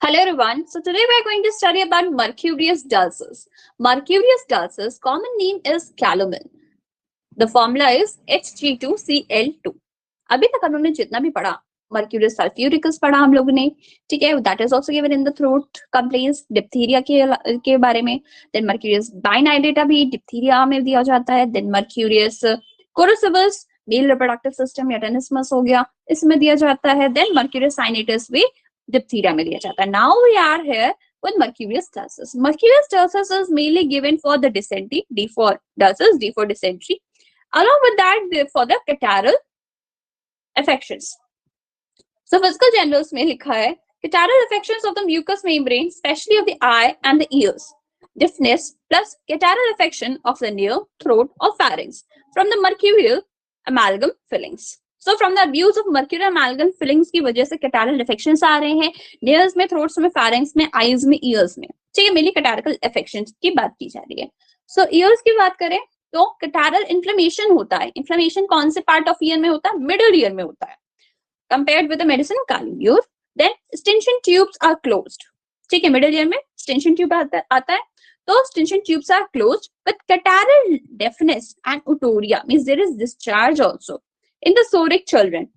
Hello everyone. So today we are going to study about mercurius dulcis. Mercurius dulcis, common name is calumin. The formula is Hg2Cl2. अभी तक हमने जितना भी पढ़ा mercurius sulfuricus पढ़ा हम लोगों ने, ठीक है, that is also given in the throat complaints, diphtheria के बारे में. Then mercurius binidata भी diphtheria में दिया जाता है. Then mercurius corrosivus male reproductive system या tenesmus हो गया, इसमें दिया जाता है. Then mercurius sinatus भी diphtheria में दिया जाता है. Now we are here with mercurius dulcis. Mercurius dulcis is mainly given for the dysentery, D for dulcis, D for dysentery. Along with that, for the catarrhal affections. So physical generals में लिखा है catarrhal affections of the mucous membrane, especially of the eye and the ears. Deafness plus catarrhal affection of the nail, throat or pharynx from the mercurial amalgam fillings. So from the abuse of mercurial amalgam fillings की वजह से catarrhal affections आ रहे हैं nails में, throats में, pharynx में, eyes में, ears में. ठीक है, mainly catarrhal affections की बात की जा रही है. So ears की बात करें तो catarrhal inflammation होता है. Inflammation कौन से part of ear में होता है? Middle ear में होता है. Compared with the medicine calumet, then stension tubes are closed. ठीक है, middle ear में stension tube आता है. So stension tubes are closed, but catarrhal deafness and otorrhea means there is discharge also in the soric children.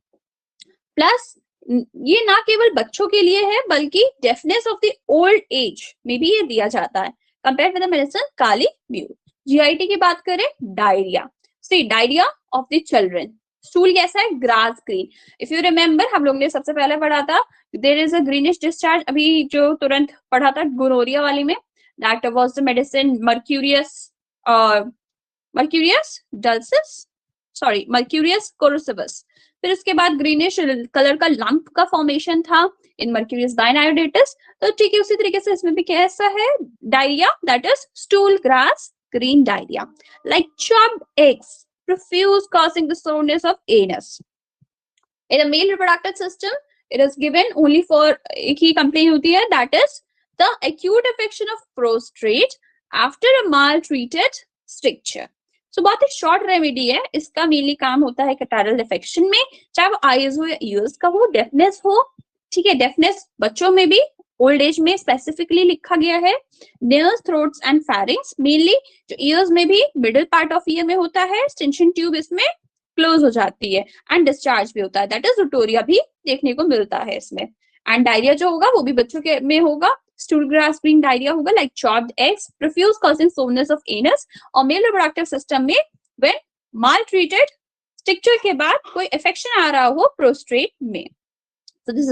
Plus ये ना केवल बच्चों के लिए है बल्कि deafness of the old age में भी ये दिया जाता है. Compared with the medicine calumet. GIT की बात करें, diarrhea. See, diarrhea of the children. Stool कैसा है? Grass green. If you remember हम लोग ने सबसे पहले पढ़ा था there is a greenish discharge. अभी जो तुरंत पढ़ा था गोनोरिया वाली में, that was the medicine mercurius dulcis, sorry mercurius corrosivus. फिर उसके बाद ग्रीनिश कलर का लंप का फॉर्मेशन था इन mercurius biniodatus. तो ठीक है, उसी तरीके से इसमें भी कैसा है? Diarrhoea, that is stool grass green diarrhoea. Like chopped eggs, profuse, causing the soreness of anus. In the male reproductive system, it is given only for एक ही complaint होती है, that is the acute affection of prostate after a maltreated stricture. So बहुत ही short remedy है. इसका mainly काम होता है catarrhal affection में, चाहे वो eyes हो या ears का हो, deafness हो. ठीक है, deafness बच्चों में भी ओल्ड एज में स्पेसिफिकली लिखा गया है. नेल्स, थ्रोट्स एंड फैरिंग्स, मेनली जो ईयर्स में भी मिडिल पार्ट ऑफ ईयर में होता है, स्टेंशन ट्यूब इसमें क्लोज हो जाती है एंड डिस्चार्ज भी होता है, दैट इज ओटोरिया भी देखने को मिलता है इसमें. एंड डायरिया जो होगा वो भी बच्चों के में होगा, स्टूल ग्रास ग्रीन डायरिया होगा, like chopped eggs, profuse causing soreness of anus. और मेल रिप्रोडक्टिव सिस्टम में व्हेन माल ट्रीटेड स्ट्रक्चर के बाद कोई इन्फेक्शन आ रहा हो प्रोस्टेट में. So this is